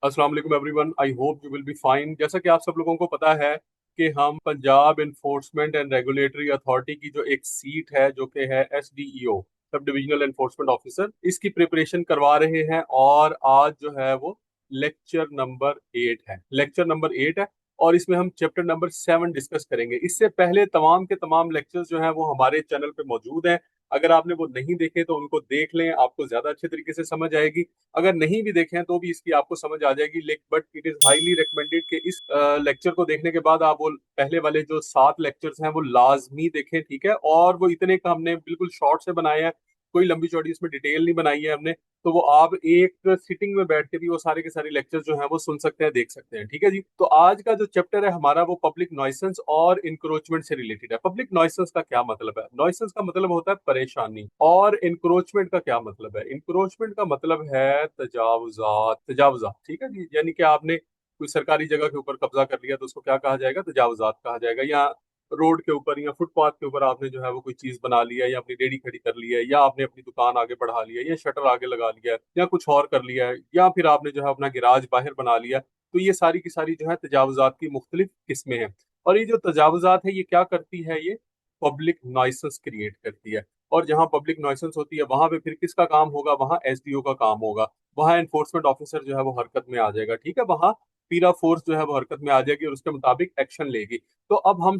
अस्सलाम वालेकुम everyone, I hope you will be fine. जैसा कि आप सब लोगों को पता है कि हम Punjab enforcement and regulatory authority की जो एक सीट है जो कि है SDEO, सब डिविजनल एनफोर्समेंट ऑफिसर, इसकी प्रिपरेशन करवा रहे हैं। और आज जो है वो लेक्चर नंबर 8 है और इसमें हम चैप्टर नंबर 7 डिस्कस करेंगे। इससे पहले तमाम के तमाम लेक्चर्स जो हैं वो हमारे चैनल पे मौजूद हैं। अगर आपने वो नहीं देखे तो उनको देख लें, आपको ज्यादा अच्छे तरीके से समझ आएगी। अगर नहीं भी देखे हैं तो भी इसकी आपको समझ आ जाएगी। But it is highly recommended कि इस लेक्चर को देखने के बाद आप वो पहले वाले जो 7 लेक्चर्स हैं वो लाजमी देखें, ठीक है। और वो इतने का हमने बिल्कुल शॉर्ट से बनाए हैं, कोई लंबी चौड़ी इसमें डिटेल नहीं बनाई है हमने। तो वो आप एक सिटिंग में बैठ के भी वो सारे के सारे लेक्चर्स जो हैं वो सुन सकते हैं, देख सकते हैं, ठीक है जी। तो आज का जो चैप्टर है हमारा वो पब्लिक नॉइसेंस और इंक्रोचमेंट से रिलेटेड है। पब्लिक नॉइसेंस का क्या मतलब है? नॉइसेंस का मतलब होता है परेशानी। और इंक्रोचमेंट का क्या मतलब है? इंक्रोचमेंट का मतलब है तजावुजात, तजावुजात, ठीक है जी। यानी कि आपने कोई सरकारी जगह के ऊपर कब्जा कर लिया तो उसको क्या कहा जाएगा? तजावुजात कहा जाएगा। या रोड के ऊपर या फुटपाथ के ऊपर आपने जो है वो कोई चीज बना लिया है, या अपनी रेडी खड़ी कर ली है, या आपने अपनी दुकान आगे बढ़ा लिया है, या शटर आगे लगा लिया है, या कुछ और कर लिया है, या फिर आपने जो है अपना गिराज बाहर बना लिया है। तो ये सारी की सारी जो है तजावुजात की मुख्तलिफ किस्में हैं। और ये जो तजावुजात है ये क्या करती है? ये पब्लिक नॉइसेंस क्रिएट करती है। और जहां पब्लिक नॉइसेंस होती है वहां पे फिर किसका काम होगा? वहां SDO का काम होगा। वहां एनफोर्समेंट ऑफिसर जो है वो हरकत में आ जाएगा, ठीक है। वहां पीरा फोर्स जो है वो हरकत में आ जाएगी और उसके मुताबिक एक्शन लेगी। तो अब हम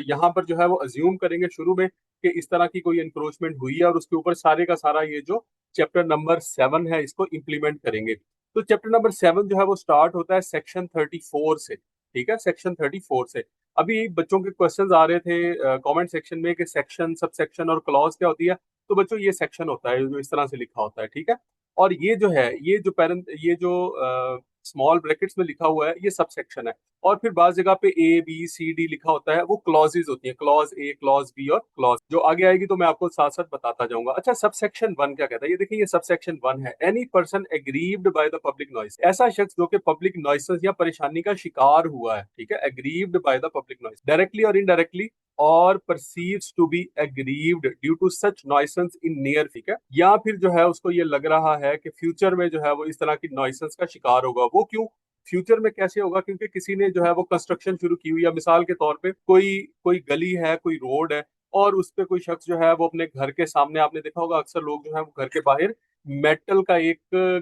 यहाँ पर जो है वो अज्यूम करेंगे शुरू में कि इस तरह की कोई इंक्रोचमेंट हुई है और उसके ऊपर सारे का सारा ये जो चैप्टर नंबर 7 है इसको इम्प्लीमेंट करेंगे। तो चैप्टर नंबर 7 जो है वो स्टार्ट होता है सेक्शन 34 से, ठीक है, सेक्शन 34 से। अभी बच्चों के क्वेश्चंस आ रहे थे कमेंट सेक्शन में कि सेक्शन, सब सेक्शन और क्लॉज क्या होती है। तो बच्चों ये सेक्शन होता है जो इस तरह से लिखा होता है, ठीक है। और ये जो है, ये जो स्मॉल ब्रैकेट्स में लिखा हुआ है ये सब सेक्शन है। और फिर बाज जगह पे A B C D लिखा होता है, वो क्लॉजेज होती है, क्लॉज A, क्लॉज B और क्लॉज जो आगे आएगी तो मैं आपको साथ साथ बताता जाऊंगा। अच्छा, सब सेक्शन 1 क्या कहता है? ये देखिए, ये सब सेक्शन 1 है। Any person aggrieved by the public noise, ऐसा शख्स जो कि पब्लिक नॉइसेस या परेशानी का शिकार हुआ है, ठीक है, aggrieved by the public noise directly और इनडायरेक्टली, और perceives to be aggrieved due to such nuisance in near, ठीक है। या फिर जो है उसको ये लग रहा है कि फ्यूचर में जो है वो इस तरह की नॉइसेंस का शिकार होगा। वो क्यों? फ्यूचर में कैसे होगा? क्योंकि किसी ने जो है वो कंस्ट्रक्शन शुरू की हुई है। मिसाल के तौर पे कोई कोई गली है, कोई रोड है, और उस पे कोई शख्स जो है वो अपने घर के सामने, आपने देखा होगा अक्सर लोग जो है वो घर के बाहर मेटल का एक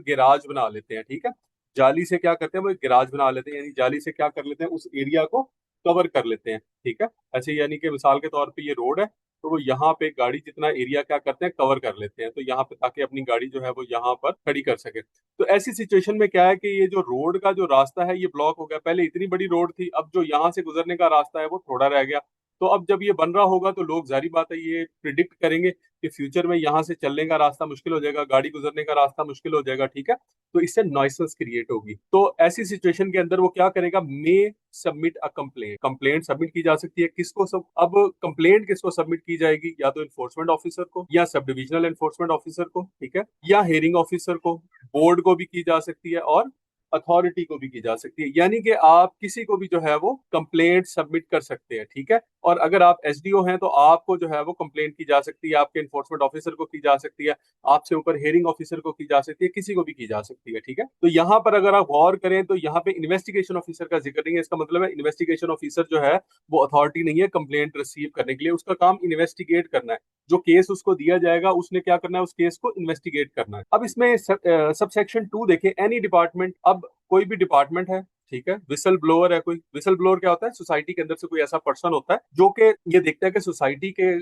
गिराज बना लेते हैं, ठीक है। जाली से क्या करते हैं? वो एक गिराज बना लेते हैं, यानी जाली से क्या कर लेते हैं? उस एरिया को कवर कर लेते हैं, ठीक है। ऐसे यानी कि मिसाल के तौर पे ये रोड है, तो वो यहाँ पे गाड़ी जितना एरिया क्या करते हैं? कवर कर लेते हैं। तो यहाँ पे ताकि अपनी गाड़ी जो है वो यहाँ पर खड़ी कर सके। तो ऐसी सिचुएशन में क्या है कि ये जो रोड का जो रास्ता है ये ब्लॉक हो गया। पहले इतनी बड़ी रोड थी, अब जो यहाँ से गुजरने का रास्ता है वो थोड़ा रह गया। तो अब जब ये बन रहा होगा तो लोग जारी बात है ये प्रिडिक्ट करेंगे कि फ्यूचर में यहाँ से चलने का रास्ता मुश्किल हो जाएगा, गाड़ी गुजरने का रास्ता मुश्किल हो जाएगा, ठीक है। तो इससे नॉइसेंस क्रिएट होगी। तो ऐसी सिचुएशन के अंदर वो क्या करेगा? मे submit a complaint, complaint submit की जा सकती है। किसको सब, अब कंप्लेंट किसको सबमिट की जाएगी? या तो इन्फोर्समेंट ऑफिसर को, या सब डिविजनल एनफोर्समेंट ऑफिसर को, ठीक है, या हेयरिंग ऑफिसर को, बोर्ड को भी की जा सकती है, और अथॉरिटी को भी की जा सकती है। यानी कि आप किसी को भी जो है वो कंप्लेंट सबमिट कर सकते हैं, ठीक है। और अगर आप SDO हैं तो आपको जो है वो कंप्लेंट की जा सकती है, आपके इन्फोर्समेंट ऑफिसर को की जा सकती है, आपसे ऊपर हेयरिंग ऑफिसर को की जा सकती है, किसी को भी की जा सकती है, ठीक है। तो यहाँ पर अगर आप गौर करें तो यहाँ पे इन्वेस्टिगेशन ऑफिसर का जिक्र नहीं है। इसका मतलब है इन्वेस्टिगेशन ऑफिसर जो है वो अथॉरिटी नहीं है कंप्लेंट रिसीव करने के लिए। उसका काम इन्वेस्टिगेट करना है। जो केस उसको दिया जाएगा उसने क्या करना है? उस केस को इन्वेस्टिगेट करना है। अब इसमें सब सेक्शन 2 देखें, एनी डिपार्टमेंट। अब कोई भी डिपार्टमेंट है, ठीक है, विसल ब्लोअर है कोई। विसल ब्लोअर क्या होता है? सोसाइटी के अंदर से कोई ऐसा पर्सन होता है जो कि ये देखता है कि सोसाइटी के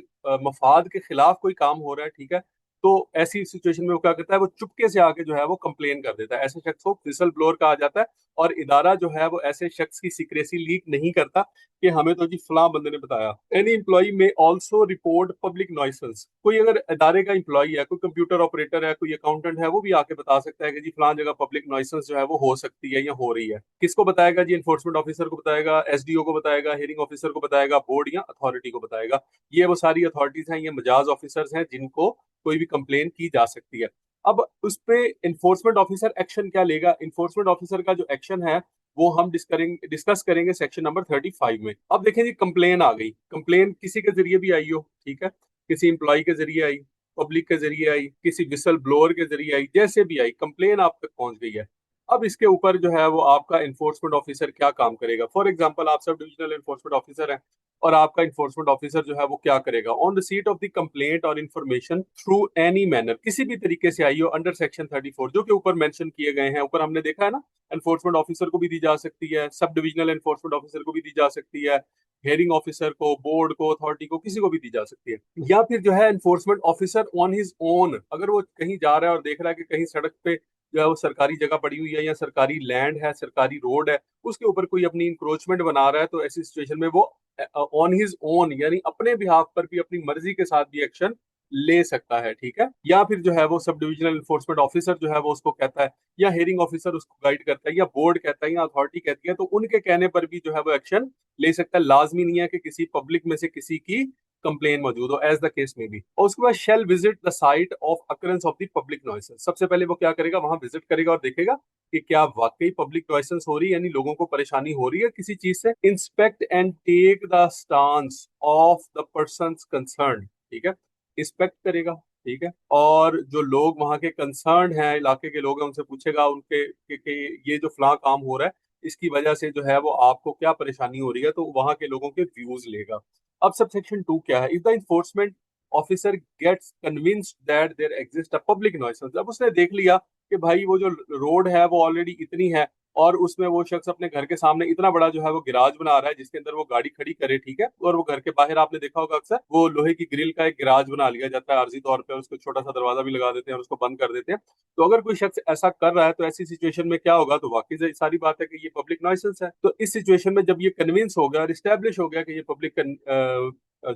मफाद के खिलाफ कोई काम हो रहा है, ठीक है। तो ऐसी सिचुएशन में वो क्या करता है? वो चुपके से आके जो है वो कंप्लेन कर देता है। ऐसे शख्स को विसल ब्लोअर कहा जाता है। और इदारा जो है वो ऐसे शख्स की सीक्रेसी लीक नहीं करता कि हमें तो जी फलां बंदे ने बताया। एनी एम्प्लॉय में ऑल्सो रिपोर्ट पब्लिक नॉइसेंस। कोई अगर इदारे का एम्प्लॉय है, कोई कंप्यूटर ऑपरेटर है, कोई अकाउंटेंट है, वो भी आके बता सकता है कि जी फलां जगह पब्लिक नॉइसेंस जो है वो हो सकती है या हो रही है। किसको बताएगा जी? इन्फोर्समेंट ऑफिसर को बताएगा, SDO को बताएगा, हेयरिंग ऑफिसर को बताएगा, बोर्ड या अथॉरिटी को बताएगा। ये वो सारी अथॉरिटीज हैं, ये मजाज ऑफिसर्स हैं जिनको कोई भी कंप्लेन की जा सकती है। अब उस पे इन्फोर्समेंट ऑफिसर एक्शन क्या लेगा? इन्फोर्समेंट ऑफिसर का जो एक्शन है वो हम डिस्कस करेंगे सेक्शन नंबर 35 में। अब देखें जी, कंप्लेन आ गई। कंप्लेन किसी के जरिए भी आई हो, ठीक है, किसी इंप्लॉय के जरिए आई, पब्लिक के जरिए आई, किसी विसल ब्लोअर के जरिए आई, जैसे भी आई कंप्लेन आप तक पहुंच गई है। अब इसके ऊपर जो है वो आपका इन्फोर्समेंट ऑफिसर क्या काम करेगा। फॉर एग्जांपल आप सब डिविजनल इन्फोर्समेंट ऑफिसर हैं और आपका इन्फोर्समेंट ऑफिसर जो है वो क्या करेगा, on receipt of the complaint और इन्फॉर्मेशन थ्रू एनी मैनर, किसी भी तरीके से आई हो अंडर सेक्शन 34 जो कि ऊपर मेंशन किए गए हैं, ऊपर हमने देखा है ना, एनफोर्समेंट ऑफिसर को भी दी जा सकती है, सब डिविजनल एनफोर्समेंट ऑफिसर को भी दी जा सकती है, हेयरिंग ऑफिसर को, बोर्ड को, अथॉरिटी को, किसी को भी दी जा सकती है। या फिर जो है enforcement officer on his own, अगर वो कहीं जा रहा है और देख रहा है कि कहीं सड़क पे जो है वो सरकारी जगह पड़ी हुई है या सरकारी लैंड है, सरकारी रोड है, उसके ऊपर कोई अपनी इंक्रोचमेंट बना रहा है, तो ऐसी सिचुएशन में वो ऑन हिज ओन यानी अपने बिहाफ पर भी अपनी मर्जी के साथ भी एक्शन ले सकता है, ठीक है। या फिर जो है वो सब डिविजनल इन्फोर्समेंट ऑफिसर जो है वो उसको कहता है, या हेयरिंग ऑफिसर उसको गाइड करता है, या बोर्ड कहता है, या अथॉरिटी कहती है, तो उनके कहने पर भी जो है वो एक्शन ले सकता है। लाजमी नहीं है कि किसी पब्लिक में से किसी की कंप्लेन मौजूद हो, एज द केस में भी। और उसके बाद shall visit the site of occurrence of the public nuisances, सबसे पहले वो क्या करेगा, वहां विजिट करेगा और देखेगा कि क्या वाकई पब्लिक नॉइसेंस हो रही है, यानी लोगों को परेशानी हो रही है किसी चीज से। Inspect and take the stance of the person concerned, ठीक है, इंस्पेक्ट करेगा, ठीक है। और जो लोग वहां के कंसर्न हैं, इलाके के लोग हैं, उनसे पूछेगा उनके कि ये जो फलां काम हो रहा है इसकी वजह से जो है वो आपको क्या परेशानी हो रही है, तो वहां के लोगों के व्यूज लेगा। अब सब सेक्शन 2 क्या है, if the enforcement officer gets convinced that there exist a public nuisance, जब उसने देख लिया कि भाई वो जो रोड है वो ऑलरेडी इतनी है और उसमें वो शख्स अपने घर के सामने इतना बड़ा जो है वो गिराज बना रहा है जिसके अंदर वो गाड़ी खड़ी करे, ठीक है, और वो घर के बाहर आपने देखा होगा अक्सर वो लोहे की ग्रिल का एक गिराज बना लिया जाता है आर्जी तौर पे, उसको छोटा सा दरवाजा भी लगा देते हैं और उसको बंद कर देते हैं। तो अगर कोई शख्स ऐसा कर रहा है तो ऐसी सिचुएशन में क्या होगा, तो वाकई सारी बात है कि ये पब्लिक नॉइसेंस है। तो इस सिचुएशन में जब ये कन्विंस हो गया और स्टैब्लिश हो गया कि ये पब्लिक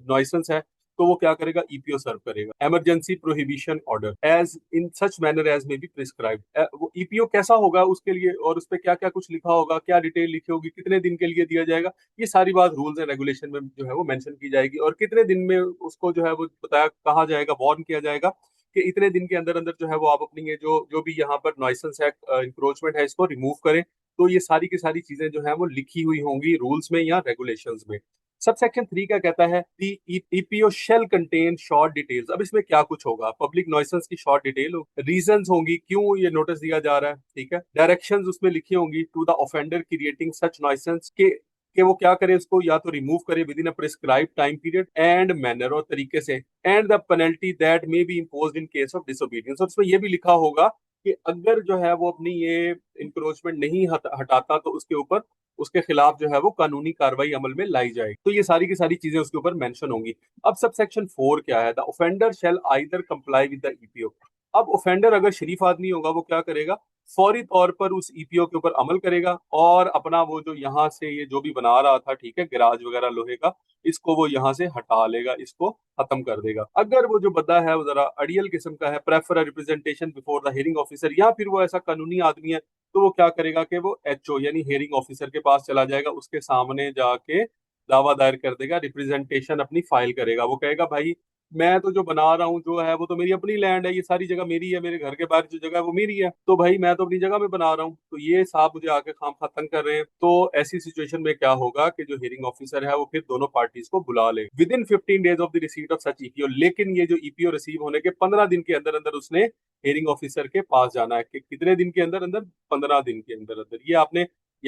नॉइसेंस है, तो वो क्या करेगा, ईपीओ सर्व करेगा, emergency prohibition order, as in such manner as may be prescribed. वो ईपीओ कैसा होगा उसके लिए और उस पर क्या क्या कुछ लिखा होगा, क्या डिटेल लिखी होगी, कितने दिन के लिए दिया जाएगा, ये सारी बात रूल्स एंड रेगुलेशन में जो है वो मेंशन की जाएगी। और कितने दिन में उसको जो है वो बताया कहा जाएगा, वार्न किया जाएगा कि इतने दिन के अंदर अंदर जो है वो आप अपनी ये जो जो भी यहाँ पर नॉइसेंस है, इंक्रोचमेंट है, इसको रिमूव करें। तो ये सारी की सारी चीजें जो है वो लिखी हुई होंगी रूल्स में या रेगुलेशंस में। सब सेक्शन 3 क्या कहता है, the EPO shall contain short details. अब इसमें क्या कुछ होगा, पब्लिक नॉइसेंस की शॉर्ट डिटेल होगी, रीजंस होंगी क्यों ये नोटिस दिया जा रहा है, ठीक है, डायरेक्शंस उसमें लिखी होंगी to the offender creating such nuisance के वो क्या करे, उसको या तो रिमूव करे within a prescribe time period and manner, और तरीके से, and the penalty that may be imposed in case of disobedience. और उसमें ये भी लिखा होगा कि अगर जो है वो अपनी ये इंक्रोचमेंट नहीं हटाता तो उसके ऊपर उसके खिलाफ जो है वो कानूनी कार्रवाई अमल में लाई जाएगी। तो ये सारी की सारी चीजें उसके ऊपर मेंशन होंगी। अब सब सेक्शन 4 क्या है, the offender shall either comply with the EPO. अब ऑफेंडर अगर शरीफ आदमी होगा वो क्या करेगा, फौरी तौर पर उस ईपीओ के ऊपर अमल करेगा और अपना वो जो यहाँ से ये जो भी बना रहा था, ठीक है, गिराज वगैरह लोहे का, इसको वो यहाँ से हटा लेगा, इसको खत्म कर देगा। अगर वो जो बंदा है वो जरा अड़ियल किस्म का है, prefer representation before the hearing officer, या फिर वो ऐसा कानूनी आदमी है, तो वो क्या करेगा कि वो एचओ यानी हेयरिंग ऑफिसर के पास चला जाएगा, उसके सामने जाके दावा दायर कर देगा, रिप्रेजेंटेशन अपनी फाइल करेगा। वो कहेगा भाई मैं तो जो बना रहा हूँ जो है वो तो मेरी अपनी लैंड है, ये सारी जगह मेरी है, मेरे घर के बाहर जो जगह है वो मेरी है, तो भाई मैं तो अपनी जगह में बना रहा हूँ, तो ये साहब मुझे आके खाम खा तंग कर रहे हैं। तो ऐसी सिचुएशन में क्या होगा कि जो हियरिंग ऑफिसर है वो फिर दोनों पार्टीज को बुला ले with in 15 days of the receipt of such EPO. लेकिन ये जो ईपीओ रिसीव होने के 15 दिन के अंदर अंदर उसने हियरिंग ऑफिसर के पास जाना है। कि कितने दिन के अंदर अंदर, 15 दिन के अंदर अंदर। ये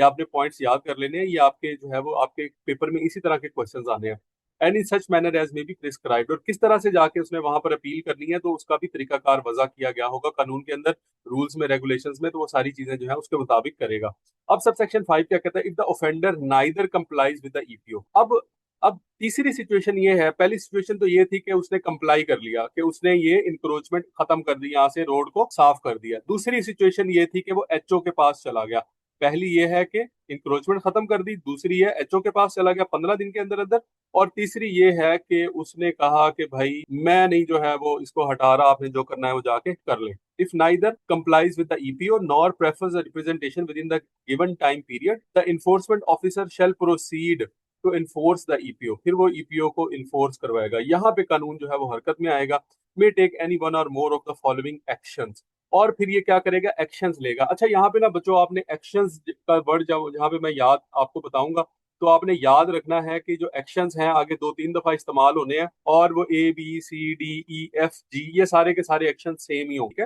आपने पॉइंट्स याद कर लेने हैं, ये आपके जो है वो आपके पेपर में इसी तरह के क्वेश्चंस आने हैं। And in such manner as may be prescribed, और किस तरह से जाके उसने वहां पर अपील करनी है तो उसका भी तरीकाकार वजह किया गया होगा कानून के अंदर, रूल्स में, रेगुलेशंस में, तो वो सारी चीजें जो है उसके मुताबिक करेगा। अब सब सेक्शन 5 क्या कहता है, if the offender neither complies with the EPO. अब तीसरी सिचुएशन ये है, पहली सिचुएशन तो ये थी कि उसने कंप्लाई कर लिया, कि उसने ये इंक्रोचमेंट खत्म कर दी, यहाँ से रोड को साफ कर दिया। दूसरी सिचुएशन ये थी कि वो एचओ के पास चला गया। पहली ये है कि इंक्रोचमेंट खत्म कर दी, दूसरी है एचओ के पास चला गया 15 दिन के अंदर अंदर, और तीसरी ये है कि उसने कहा कि भाई मैं नहीं जो है वो इसको हटा रहा, आपने जो करना है वो जाके कर ले। If neither complies with the EPO nor prefers the representation within the given time period, the enforcement officer shall proceed to enforce the EPO. फिर वो ईपीओ को इन्फोर्स करवाएगा। यहाँ पे कानून जो है वो हरकत में आएगा। मे टेक एनी वन और more of the following actions. और फिर ये क्या करेगा, एक्शंस लेगा। अच्छा यहाँ पे ना बच्चों, आपने एक्शंस का वर्ड जहाँ पे मैं याद आपको बताऊंगा, तो आपने याद रखना है कि जो एक्शंस हैं आगे 2-3 दफा इस्तेमाल होने हैं, और वो A B C D E F G ये सारे के सारे एक्शन सेम ही होंगे।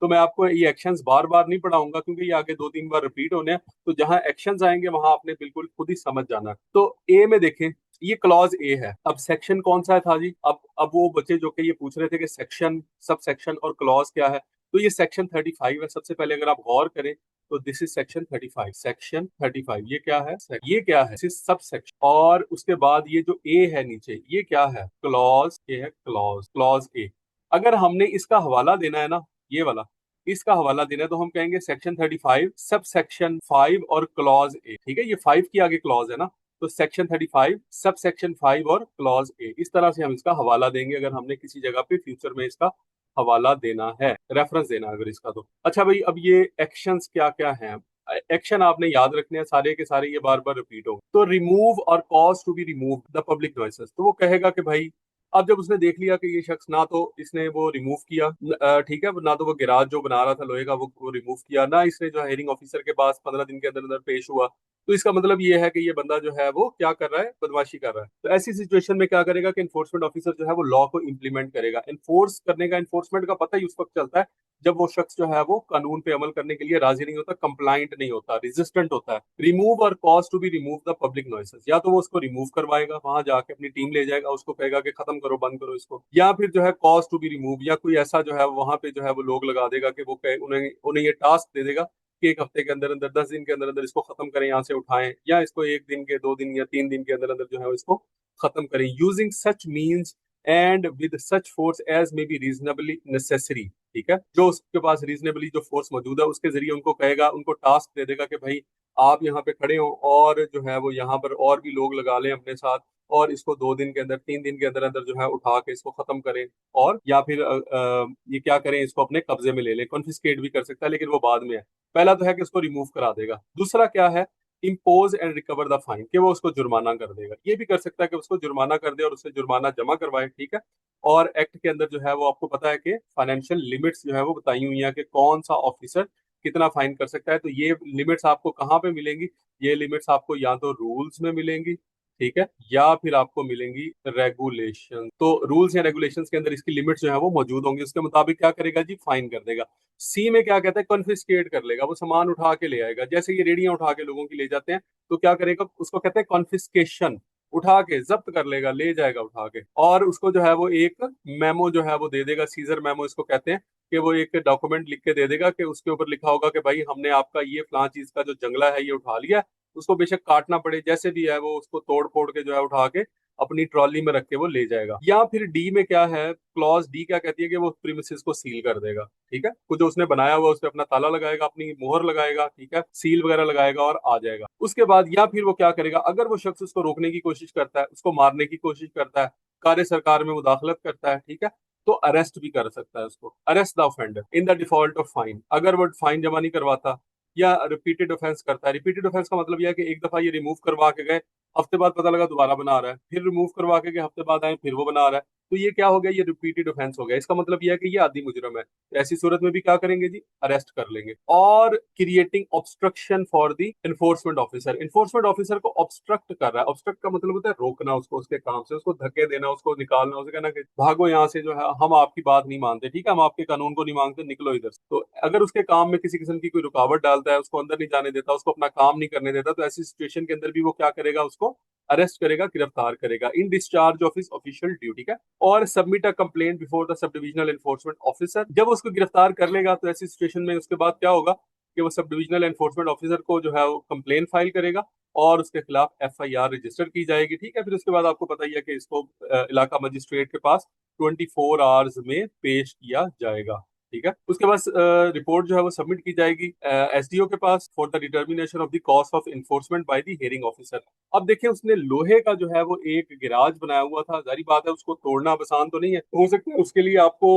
तो मैं आपको ये एक्शंस बार बार नहीं पढ़ाऊंगा क्योंकि ये आगे 2-3 बार रिपीट होने हैं। तो जहां एक्शंस आएंगे वहां आपने बिल्कुल खुद ही समझ जाना है। तो ए में देखें, ये क्लॉज ए है। अब सेक्शन कौन सा था जी? अब वो बच्चे जो कि ये पूछ रहे थे कि सेक्शन, सब सेक्शन और क्लॉज क्या है, तो ये सेक्शन 35 है। सबसे पहले अगर आप गौर करें तो दिस इज सेक्शन 35। सेक्शन 35 ये क्या है? ये क्या है? This is sub section. और उसके बाद ये जो ए है नीचे, ये क्या है? क्लॉज। ये है क्लॉज, क्लॉज ए। अगर हमने इसका हवाला देना है ना, ये वाला, इसका हवाला देना है, तो हम कहेंगे सेक्शन 35 सब सेक्शन 5 और क्लॉज ए। ठीक है, ये 5 की आगे क्लॉज है ना, तो सेक्शन 35 सब सेक्शन 5 और क्लॉज ए। इस तरह से हम इसका हवाला देंगे अगर हमने किसी जगह पे फ्यूचर में इसका हवाला देना है, रेफरेंस देना है अगर इसका। तो अच्छा भाई, अब ये एक्शंस क्या क्या हैं? एक्शन आपने याद रखने हैं सारे के सारे, ये बार बार रिपीट होंगे। तो remove or cause to be remove the public nuisances, तो वो कहेगा कि भाई, अब जब उसने देख लिया कि ये शख्स, ना तो इसने वो रिमूव किया, ठीक है, ना तो वो गिराज जो बना रहा था लोहे का वो रिमूव किया, ना इसने जो हेयरिंग ऑफिसर के पास 15 दिन के अंदर अंदर पेश हुआ, तो इसका मतलब ये है कि ये बंदा जो है वो क्या कर रहा है? बदमाशी कर रहा है। तो ऐसी सिचुएशन में क्या करेगा कि इन्फोर्समेंट ऑफिसर जो है वो लॉ को इंप्लीमेंट करेगा। इन्फोर्स करने का, इन्फोर्समेंट का पता ही उस वक्त चलता है जब वो शख्स जो है वो कानून पे अमल करने के लिए राजी नहीं होता, कंप्लाइंट नहीं होता, रेजिस्टेंट होता है। Remove or cause to be remove the public nuisances, या तो वो उसको रिमूव करवाएगा, वहां जाके अपनी टीम ले जाएगा, उसको कहेगा कि खत्म करो, बंद करो इसको, या फिर जो है कॉज टू बी रिमूव, या कोई ऐसा जो है वहां पे जो है वो लोग लगा देगा कि वो उन्हें उन्हें ये टास्क दे देगा कि 1 हफ्ते के अंदर अंदर, 10 दिन के अंदर अंदर इसको खत्म करें, यहाँ से उठाएं, या इसको 1 दिन के, 2 दिन या 3 दिन के अंदर अंदर जो है इसको खत्म करें, using such means and with such force as may be reasonably necessary. ठीक है, जो उसके पास रीजनेबली जो फोर्स मौजूद है उसके जरिए उनको कहेगा, उनको टास्क दे देगा कि भाई आप यहाँ पे खड़े हो और जो है वो यहाँ पर और भी लोग लगा लें अपने साथ, और इसको 2 दिन के अंदर, 3 दिन के अंदर अंदर जो है उठा के इसको खत्म करें, और या फिर ये क्या करें, इसको अपने कब्जे में ले लें। कॉन्फिस्केट भी कर सकता है लेकिन वो बाद में है। पहला तो है कि उसको रिमूव करा देगा। दूसरा क्या है? Impose and recover the fine, कि वो उसको जुर्माना कर देगा। ये भी कर सकता है कि उसको जुर्माना कर दे और उससे जुर्माना जमा करवाए। ठीक है, और एक्ट के अंदर जो है वो आपको पता है कि फाइनेंशियल लिमिट्स जो है वो बताई हुई है कि कौन सा ऑफिसर कितना फाइन कर सकता है। तो ये लिमिट्स आपको कहाँ पे मिलेंगी? ये लिमिट्स आपको या तो रूल्स में मिलेंगी, ठीक है, या फिर आपको मिलेंगी रेगुलेशन। तो रूल्स या रेगुलेशंस के अंदर इसकी लिमिट्स जो है वो मौजूद होंगी, उसके मुताबिक क्या करेगा जी? फाइन कर देगा। सी में क्या कहता है? कॉन्फिस्केट कर लेगा, वो सामान उठा के ले आएगा। जैसे ये रेडियां उठा के लोगों की ले जाते हैं, तो क्या करेगा? उसको कहते हैं कॉन्फिस्केशन। उठा के जब्त कर लेगा, ले जाएगा उठा के, और उसको जो है वो एक मेमो जो है वो दे देगा, सीजर मेमो इसको कहते हैं, कि वो एक डॉक्यूमेंट लिख के दे देगा कि उसके ऊपर लिखा होगा कि भाई हमने आपका ये फलां चीज का जो जंगला है ये उठा लिया। उसको बेशक काटना पड़े, जैसे भी है, वो उसको तोड़ फोड़ के जो है उठा के अपनी ट्रॉली में रख के वो ले जाएगा। या फिर डी में क्या है? क्लॉज डी क्या कहती है कि वो प्रीमिसेस को सील कर देगा। ठीक है, वो जो उसने बनाया हुआ उस पर अपना ताला लगाएगा, अपनी मोहर लगाएगा, ठीक है, सील वगैरह लगाएगा और आ जाएगा। उसके बाद या फिर वो क्या करेगा? अगर वो शख्स उसको रोकने की कोशिश करता है, उसको मारने की कोशिश करता है, कार्य सरकार में मुदाखलत करता है, ठीक है, तो अरेस्ट भी कर सकता है उसको। Arrest the offender in the default of fine, अगर वो फाइन जमा नहीं करवाता या रिपीटेड ऑफेंस करता है। रिपीटेड ऑफेंस का मतलब यह है कि एक दफा ये रिमूव करवा के गए, हफ्ते बाद पता लगा दोबारा बना रहा है, फिर रिमूव करवा के गए, हफ्ते बाद आए फिर वो बना रहा है, तो ये क्या हो गया? ये रिपीटेड ऑफेंस हो गया। इसका मतलब यह है कि ये आदि मुजरम है। तो ऐसी सूरत में भी क्या करेंगे जी? अरेस्ट कर लेंगे। और creating obstruction for the enforcement officer, enforcement officer को ऑब्स्ट्रक्ट कर रहा है। ऑब्स्ट्रक्ट का मतलब होता है रोकना उसको उसके काम से, उसको धक्के देना, उसको निकालना, उसे कहना कि भागो यहाँ से, जो है हम आपकी बात नहीं मानते, ठीक है, हम आपके कानून को नहीं मांगते, निकलो इधर से। तो अगर उसके काम में किसी किस्म की कोई रुकावट डालता है, उसको अंदर नहीं जाने देता, उसको अपना काम नहीं करने देता, तो ऐसी सिचुएशन के अंदर भी वो क्या करेगा? उसको अरेस्ट करेगा, गिरफ्तार करेगा इन discharge of his official duty का। और submit a complaint before the sub divisional enforcement officer, जब उसको गिरफ्तार कर लेगा तो ऐसी सिचुएशन में उसके बाद क्या होगा कि वो सब डिविजनल एनफोर्समेंट ऑफिसर को जो है वो कंप्लेन फाइल करेगा और उसके खिलाफ एफआईआर रजिस्टर की जाएगी। ठीक है, फिर उसके बाद आपको पता ही है कि इसको इलाका मजिस्ट्रेट के पास 24 आवर्स में पेश किया जाएगा। ठीक है, उसके बाद रिपोर्ट जो है वो सबमिट की जाएगी एसडीओ के पास for the determination of the cost of enforcement by the hearing officer. अब देखिए, उसने लोहे का जो है वो एक गिराज बनाया हुआ था, जारी बात है उसको तोड़ना आसान तो नहीं है। हो सकता है उसके लिए आपको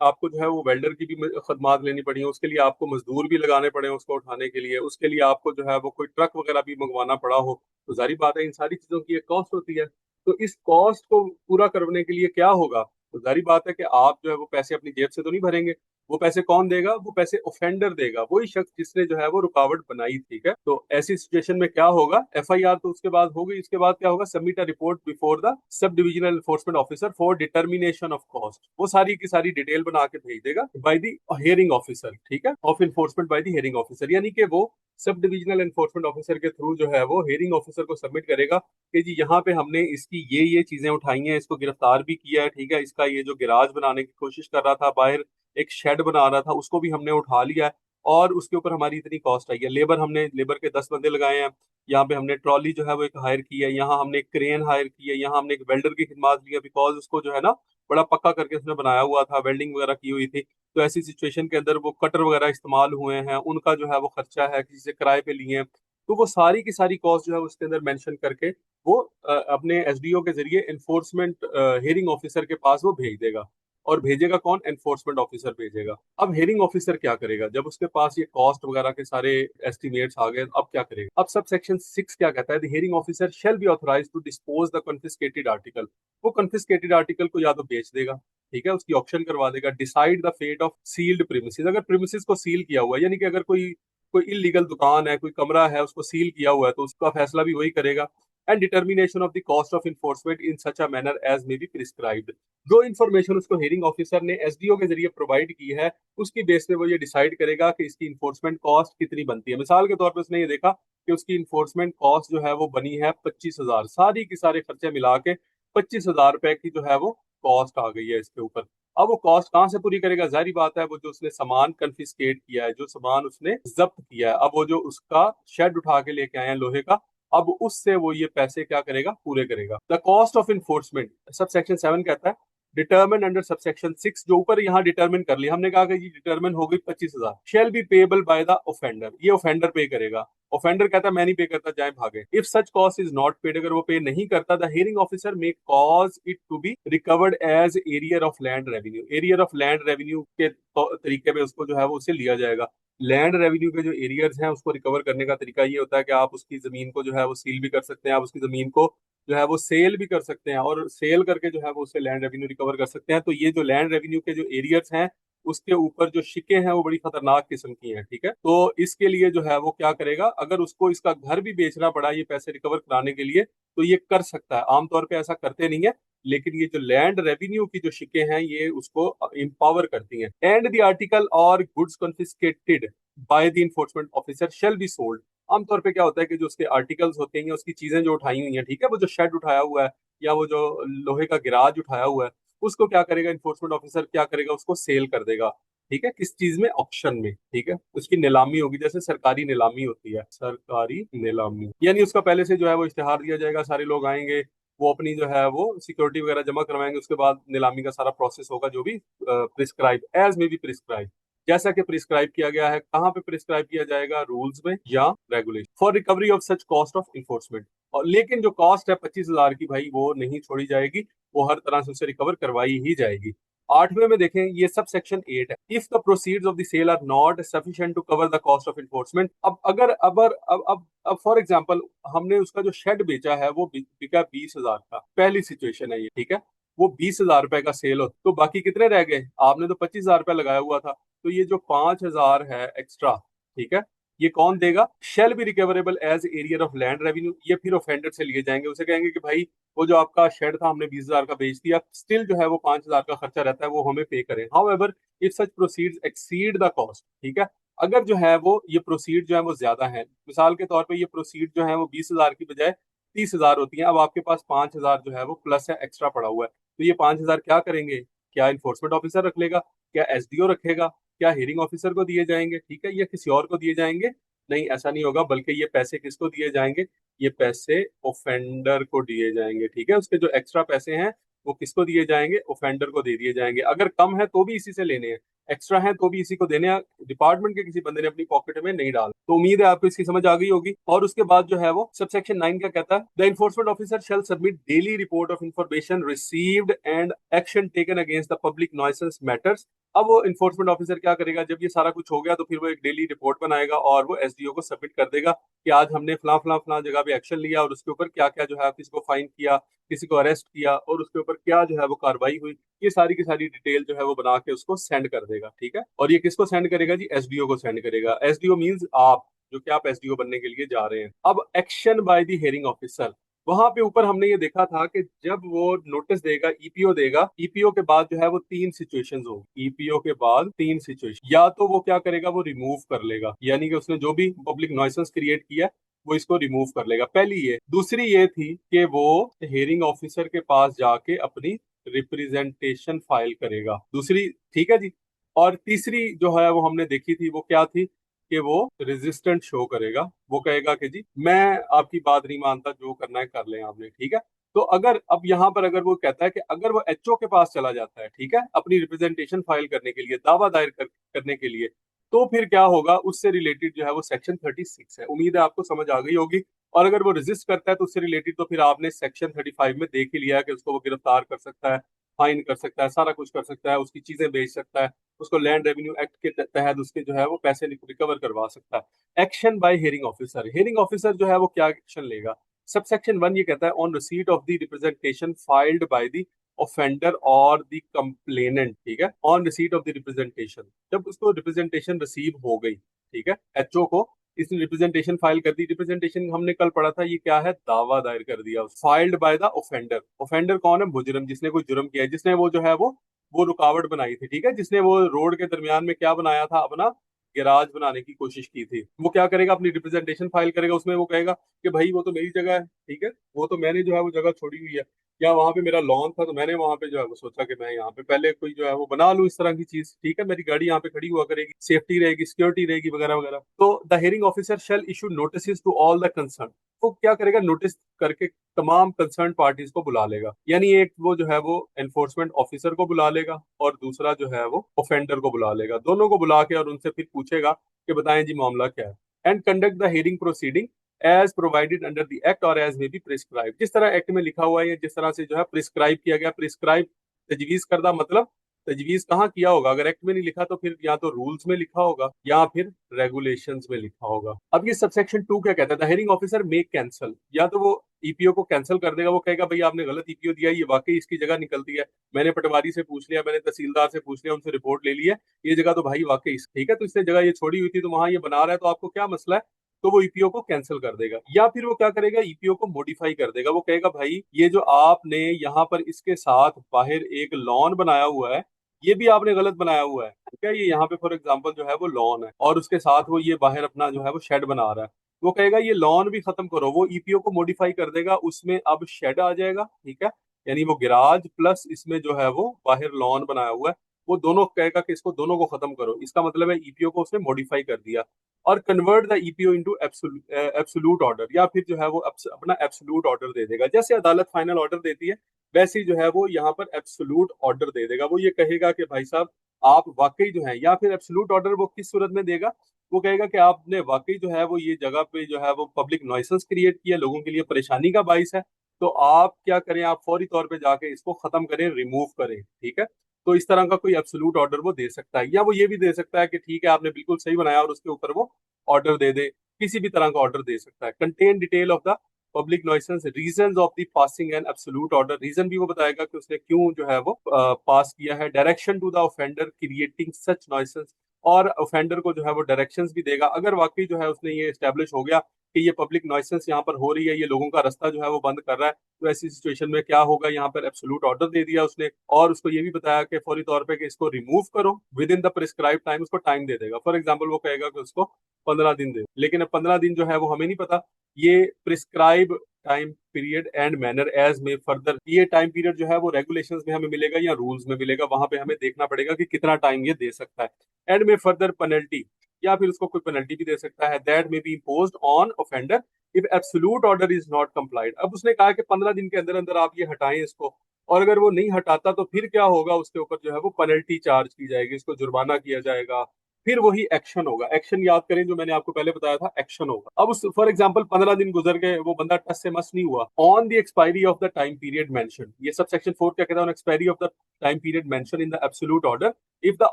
आपको जो है वो वेल्डर की भी खदमात लेनी पड़ी, उसके लिए आपको मजदूर भी लगाने पड़े उसको उठाने के लिए, उसके लिए आपको जो है वो कोई ट्रक वगैरह भी मंगवाना पड़ा हो। तो जारी बात है इन सारी चीजों की एक कॉस्ट होती है। तो इस कॉस्ट को पूरा करने के लिए क्या होगा? तो जारी बात है कि आप जो है वो पैसे अपनी जेब से तो नहीं भरेंगे, वो पैसे कौन देगा? वो पैसे ऑफेंडर देगा, वही शख्स जिसने जो है वो रुकावट बनाई। ठीक है, तो ऐसी सिचुएशन में क्या होगा? एफआईआर तो उसके बाद होगी, इसके बाद क्या होगा? Submit a report before the sub divisional enforcement officer for determination of cost. वो सारी की सारी डिटेल बना के भेज देगा बाय द हियरिंग ऑफिसर, ठीक है, of enforcement by the hearing officer. यानी कि वो सब डिविजनल एनफोर्समेंट ऑफिसर के थ्रू जो है वो हियरिंग ऑफिसर को सबमिट करेगा कि जी यहाँ पे हमने इसकी ये चीजें उठाई हैं, इसको गिरफ्तार भी किया है, ठीक है, इसका ये जो गिराज बनाने की कोशिश कर रहा था, बाहर एक शेड बना रहा था, उसको भी हमने उठा लिया है, और उसके ऊपर हमारी इतनी कॉस्ट आई है। लेबर के 10 बंदे लगाए हैं, यहाँ पे हमने ट्रॉली जो है वो एक हायर की है, यहाँ हमने एक क्रेन हायर की है, यहाँ हमने एक वेल्डर की खिदमत ली है, बिकॉज उसको जो है ना बड़ा पक्का करके उसने बनाया हुआ था, वेल्डिंग वगैरह की हुई थी। तो ऐसी सिचुएशन के अंदर वो कटर वगैरह इस्तेमाल हुए हैं, उनका जो है वो खर्चा है, किसी से किराए पे लिए हैं। तो वो सारी की सारी कॉस्ट जो है उसके अंदर मेंशन करके वो अपने एसडीओ के जरिए एनफोर्समेंट हियरिंग ऑफिसर के पास वो भेज देगा। और भेजेगा कौन? एनफोर्समेंट ऑफिसर भेजेगा। अब हियरिंग ऑफिसर क्या करेगा? जब उसके पास ये कॉस्ट वगैरह के सारे एस्टिमेट्स आ गए, अब क्या करेगा? अब सब सेक्शन 6 क्या कहता है? The hearing officer shall be authorize to dispose the confiscated article. वो कॉन्फिस्केटेड आर्टिकल को या तो बेच देगा, ठीक है, उसकी ऑक्शन करवा देगा। Decide the fate of sealed premises. अगर प्रीमिसेस को सील किया हुआ है, यानी कि अगर कोई कोई इलीगल दुकान है, कोई कमरा है, उसको सील किया हुआ है, तो उसका फैसला भी वही करेगा। And determination of the cost of enforcement in such a manner as may be prescribed. जो इन्फॉर्मेशन उसको हियरिंग ऑफिसर ने एसडीओ के जरिए प्रोवाइड की है, उसकी बेस पे वो ये डिसाइड करेगा कि इसकी इन्फोर्समेंट कॉस्ट कितनी बनती है। मिसाल के तौर पर उसने ये देखा कि उसकी इन्फोर्समेंट कॉस्ट जो है वो बनी है 25,000, सारी की सारे खर्चे मिला के 25,000 रुपए की जो है वो कॉस्ट आ गई है इसके ऊपर। अब वो कॉस्ट कहाँ से पूरी करेगा? जाहिर बात है, वो जो उसने सामान कन्फिस्केट किया है, जो सामान उसने जब्त किया है, अब वो जो उसका शेड उठा के लेके आए हैं लोहे का, अब उससे वो ये पैसे क्या करेगा? पूरे करेगा। The cost of enforcement, sub section 7 कहता है, डिटर्मिन अंडर सबसेक्शन 6। जो ऊपर यहाँ डिटर्मिन कर लिया हमने, कहा कि ये डिटर्मिन हो गई 25,000, shall be payable by the offender. ये ऑफेंडर पे करेगा। ऑफेंडर कहता है मैं नहीं पे करता, जाए भागे। If such cost is not paid, अगर वो पे नहीं करता, the hearing officer may cause it to be recovered as arrear of land revenue. Arrear of land revenue के तरीके में उसको जो है वो उसे लिया जाएगा। लैंड रेवेन्यू के जो एरियर्स हैं उसको रिकवर करने का तरीका ये होता है कि आप उसकी जमीन को जो है वो सील भी कर सकते हैं, आप उसकी जमीन को जो है वो सेल भी कर सकते हैं, और सेल करके जो है वो उससे लैंड रेवेन्यू रिकवर कर सकते हैं। तो ये जो लैंड रेवेन्यू के जो एरियर्स हैं उसके ऊपर जो शिकें हैं वो बड़ी खतरनाक किस्म की हैं, ठीक है। तो इसके लिए जो है वो क्या करेगा? अगर उसको इसका घर भी बेचना पड़ा ये पैसे रिकवर कराने के लिए, तो ये कर सकता है। आमतौर पे ऐसा करते नहीं है, लेकिन ये जो लैंड रेवेन्यू की जो शिकें हैं ये उसको इंपावर करती हैं। एंड द आर्टिकल और goods confiscated by the enforcement officer shall be sold. आमतौर पे क्या होता है कि जो उसके आर्टिकल्स होते हैं, उसकी चीजें जो उठाई हुई हैं, ठीक है, वो जो शेड उठाया हुआ है या वो जो लोहे का गिराज उठाया हुआ है, उसको क्या करेगा? इन्फोर्समेंट ऑफिसर क्या करेगा? उसको सेल कर देगा, ठीक है। किस चीज में? ऑक्शन में, ठीक है। उसकी नीलामी होगी, जैसे सरकारी नीलामी होती है, सरकारी नीलामी, यानी उसका पहले से जो है वो इश्तेहार दिया जाएगा, सारे लोग आएंगे, वो अपनी जो है वो सिक्योरिटी वगैरह जमा करवाएंगे, उसके बाद नीलामी का सारा प्रोसेस होगा, जो भी prescribe as may B prescribe, जैसा कि प्रिस्क्राइब किया गया है। कहाँ पे प्रिस्क्राइब किया जाएगा? रूल्स में या regulation. For recovery of such cost of enforcement. और लेकिन जो कॉस्ट है 25,000 की, भाई वो नहीं छोड़ी जाएगी, वो हर तरह से उसे रिकवर करवाई ही जाएगी। 8वें में देखें, ये सब सेक्शन 8 है। If the proceeds of the sale are not sufficient to cover the cost of enforcement. अब अगर अब फॉर एग्जांपल हमने उसका जो शेड बेचा है वो बिका 20,000 का, पहली सिचुएशन है ये, ठीक है। वो 20,000 रुपए का सेल हो, तो बाकी कितने रह गए? आपने तो 25,000 रुपए लगाया हुआ था, तो ये जो 5,000 है एक्स्ट्रा, ठीक है, ये कौन देगा? Shall be recoverable as arrear of land revenue. ये फिर ऑफेंडर से लिए जाएंगे, उसे कहेंगे कि भाई वो जो आपका शेड था हमने 20,000 का बेच दिया, स्टिल जो है वो 5,000 का खर्चा रहता है, वो हमें पे करें। How ever if such proceeds exceed the cost, ठीक है, अगर जो है वो ये प्रोसीड जो है वो ज्यादा है, मिसाल के तौर पर ये प्रोसीड जो है वो 20,000 की बजाय 30,000 होती है, अब आपके पास 5,000 जो है वो प्लस है, एक्स्ट्रा पड़ा हुआ है, तो ये 5,000 क्या करेंगे? क्या इन्फोर्समेंट ऑफिसर रख लेगा? क्या एसडीओ रखेगा? क्या हियरिंग ऑफिसर को दिए जाएंगे, ठीक है, या किसी और को दिए जाएंगे? नहीं, ऐसा नहीं होगा, बल्कि ये पैसे किसको दिए जाएंगे? ये पैसे ऑफेंडर को दिए जाएंगे, ठीक है। उसके जो एक्स्ट्रा पैसे हैं वो किसको दिए जाएंगे? ऑफेंडर को दे दिए जाएंगे। अगर कम है तो भी इसी से लेने हैं, एक्स्ट्रा है तो भी इसी को देने हैं, डिपार्टमेंट के किसी बंदे ने अपनी पॉकेट में नहीं डाल। तो उम्मीद है आपको इसकी समझ आ गई होगी। और उसके बाद जो है वो सबसेक्शन 9 क्या कहता है? The enforcement officer shall submit daily report of information received and action taken against the public nuisance matters. अब वो इन्फोर्समेंट ऑफिसर क्या करेगा? जब ये सारा कुछ हो गया तो फिर वो एक डेली रिपोर्ट बनाएगा और वो एसडीओ को सबमिट कर देगा कि आज हमने फला फला फला जगह पे एक्शन लिया और उसके ऊपर क्या क्या जो है किसी को फाइन किया, किसी को अरेस्ट किया और उसके ऊपर क्या जो है वो कार्रवाई हुई, ये सारी की सारी डिटेल जो है वो बना के उसको सेंड कर देगा। ठीक है, और ये किसको सेंड करेगा जी? एसडीओ को सेंड करेगा। एसडीओ मींस आप, जो कि आप एसडीओ बनने के लिए जा रहे हैं। अब action by the hearing officer, वहां पे ऊपर हमने ये देखा था कि जब वो नोटिस देगा, ईपीओ देगा, ईपीओ के बाद जो है वो तीन सिचुएशंस होंगी। ईपीओ के बाद तीन सिचुएशन, या तो वो क्या करेगा, वो रिमूव कर लेगा, यानी कि उसने जो भी पब्लिक नॉइसेंस क्रिएट किया वो इसको रिमूव कर लेगा। पहली ये। दूसरी ये थी कि वो हेयरिंग ऑफिसर के पास जाके अपनी रिप्रेजेंटेशन फाइल करेगा, दूसरी। ठीक है जी। और तीसरी जो है वो हमने देखी थी, वो क्या थी कि वो रेजिस्टेंट शो करेगा। वो कहेगा कि जी मैं आपकी बात नहीं मानता, जो करना है कर लें आपने। ठीक है। तो अगर अब यहाँ पर अगर वो कहता है कि अगर वो एचओ के पास चला जाता है, ठीक है, अपनी रिप्रेजेंटेशन फाइल करने के लिए, दावा दायर करने के लिए, तो फिर क्या होगा, उससे रिलेटेड जो है वो सेक्शन 36 है। उम्मीद है आपको समझ आ गई होगी। और अगर वो रेजिस्ट करता है तो उससे रिलेटेड तो फिर आपने सेक्शन 35 में देख ही लिया है कि उसको वो गिरफ्तार कर सकता है, फाइन कर सकता है, सारा कुछ कर सकता है, उसकी चीजें बेच सकता है, उसको लैंड रेवेन्यू एक्ट के तहत उसके जो है वो पैसे रिकवर करवा सकता है। Action by hearing officer, hearing officer जो है वो क्या एक्शन लेगा? सब सेक्शन 1 ये कहता है on receipt of the representation filed by the offender और द कंप्लेनेंट। ठीक है, on receipt of the representation, जब उसको रिप्रेजेंटेशन रिसीव हो गई, ठीक है, एचओ को इसने रिप्रेजेंटेशन फाइल कर दी। रिप्रेजेंटेशन हमने कल पढ़ा था, ये क्या है? दावा दायर कर दिया, filed by the offender. Offender कौन है? मुजरिम, जिसने कोई जुर्म किया है, जिसने वो जो है वो रुकावट बनाई थी। ठीक है, जिसने वो रोड के दरमियान में क्या बनाया था, अपना गैराज बनाने की कोशिश की थी। वो क्या करेगा? अपनी रिप्रेजेंटेशन फाइल करेगा, उसमें वो कहेगा कि भाई वो तो मेरी जगह है, ठीक है, वो तो मैंने जो है वो जगह छोड़ी हुई है, या वहां पे मेरा लॉन था तो मैंने वहां पे जो है वो सोचा कि मैं यहाँ पे पहले कोई जो है वो बना लूं इस तरह की चीज। ठीक है, मेरी गाड़ी यहाँ पे खड़ी हुआ करेगी, सेफ्टी रहेगी, सिक्योरिटी रहेगी, वगैरह वगैरह। तो the hearing officer shall issue notice to all the concern. वो क्या करेगा? नोटिस करके तमाम कंसर्न पार्टीज को बुला लेगा। यानी एक वो जो है वो एनफोर्समेंट ऑफिसर को बुला लेगा और दूसरा जो है वो ऑफेंडर को बुला लेगा। दोनों को बुला के और उनसे फिर पूछेगा कि बताएं जी मामला क्या है। And conduct the hearing proceeding as provided under the act और एज मे बी प्रिस्क्राइब। जिस तरह एक्ट में लिखा हुआ है या जिस तरह से जो है प्रिस्क्राइब किया गया। प्रिस्क्राइब, तजवीज करदा, मतलब तजवीज कहाँ किया होगा? अगर एक्ट में नहीं लिखा तो फिर या तो रूल्स में लिखा होगा या फिर रेगुलेशंस में लिखा होगा। अब ये सबसेक्शन 2 क्या कहता है? The hearing officer may cancel, या तो वो ईपीओ को कैंसिल कर देगा। वो कहेगा भाई आपने गलत ईपीओ दिया, ये वाकई इसकी जगह निकलती है, मैंने पटवारी से पूछ लिया, मैंने तहसीलदार से पूछ लिया, उनसे रिपोर्ट ले ली है, ये जगह तो भाई वाकई ठीक है, तो इसने जगह ये छोड़ी हुई थी तो वहां ये बना रहा है, तो आपको क्या मसला है? तो वो ईपीओ को कैंसिल कर देगा। या फिर वो क्या करेगा? ईपीओ को मॉडिफाई कर देगा। वो कहेगा भाई ये जो आपने यहाँ पर इसके साथ बाहर एक लॉन बनाया हुआ है, ये भी आपने गलत बनाया हुआ है। ठीक है, ये यहाँ पे फॉर एग्जांपल जो है वो लॉन है और उसके साथ वो ये बाहर अपना जो है वो शेड बना रहा है। वो कहेगा ये लॉन भी खत्म करो। वो ईपीओ को मॉडिफाई कर देगा, उसमें अब शेड आ जाएगा। ठीक है, यानी वो गिराज प्लस इसमें जो है वो बाहर लॉन बनाया हुआ है, वो दोनों कहेगा कि इसको दोनों को खत्म करो। इसका मतलब है ईपीओ को उसने मॉडिफाई कर दिया। और convert the EPO into absolute order, या फिर जो है वो अपना एब्सोल्यूट ऑर्डर दे देगा। जैसे अदालत फाइनल ऑर्डर देती है वैसे ही जो है वो यहाँ पर एब्सोल्यूट ऑर्डर दे देगा। वो ये कहेगा कि भाई साहब आप वाकई जो है, या फिर एब्सोल्यूट ऑर्डर वो किस सूरत में देगा? वो कहेगा कि आपने वाकई जो है वो ये जगह पे जो है वो पब्लिक नॉइसेंस क्रिएट किया, लोगों के लिए परेशानी का बाइस है, तो आप क्या करें, आप फौरी तौर पे जाके इसको खत्म करें, रिमूव करें। ठीक है, तो इस तरह का कोई एब्सोल्यूट ऑर्डर वो दे सकता है। या वो ये भी दे सकता है कि ठीक है आपने बिल्कुल सही बनाया और उसके ऊपर वो ऑर्डर दे दे, किसी भी तरह का ऑर्डर दे सकता है। Contain detail of the public nuisance, reasons of the passing and absolute order, reason भी वो बताएगा कि उसने क्यों जो है वो पास किया है। Direction to the offender creating such nuisance, और ऑफेंडर को जो है वो डायरेक्शंस भी देगा। अगर वाकई जो है उसने ये एस्टेब्लिश हो गया कि ये पब्लिक नॉइसेंस यहाँ पर हो रही है, ये लोगों का रास्ता जो है वो बंद कर रहा है, तो ऐसी सिचुएशन में क्या होगा? यहाँ पर एब्सोल्यूट ऑर्डर दे दिया उसने और उसको ये भी बताया कि फौरी तौर पे कि इसको रिमूव करो with in the prescribe time. उसको टाइम दे देगा। फॉर एग्जाम्पल वो कहेगा कि उसको 15 दिन दे, लेकिन अब 15 दिन जो है वो हमें नहीं पता। ये prescribe time period and manner as में फर्दर, ये टाइम पीरियड जो है वो रेगुलेशंस में हमें मिलेगा या रूल्स में मिलेगा, वहां पे हमें देखना पड़ेगा कि कितना टाइम ये दे सकता है। एंड में फर्दर पेनल्टी, या फिर उसको कोई पेनल्टी भी दे सकता है, दैट में B imposed on offender if absolute order is not complied. अब उसने कहा कि 15 दिन के अंदर अंदर आप ये हटाएं इसको, और अगर वो नहीं हटाता तो फिर क्या होगा? उसके ऊपर जो है वो पेनल्टी चार्ज की जाएगी, इसको जुर्माना किया जाएगा, फिर वही एक्शन होगा। एक्शन याद करें, जो मैंने आपको पहले बताया था, एक्शन होगा। अब उस फॉर एग्जांपल 15 दिन गुजर गए, वो बंदा टस से मस नहीं हुआ। On the expiry of the time period mention, ये सब सेक्शन 4 क्या कहता है, on expiry of the time period mention in the absolute order, if the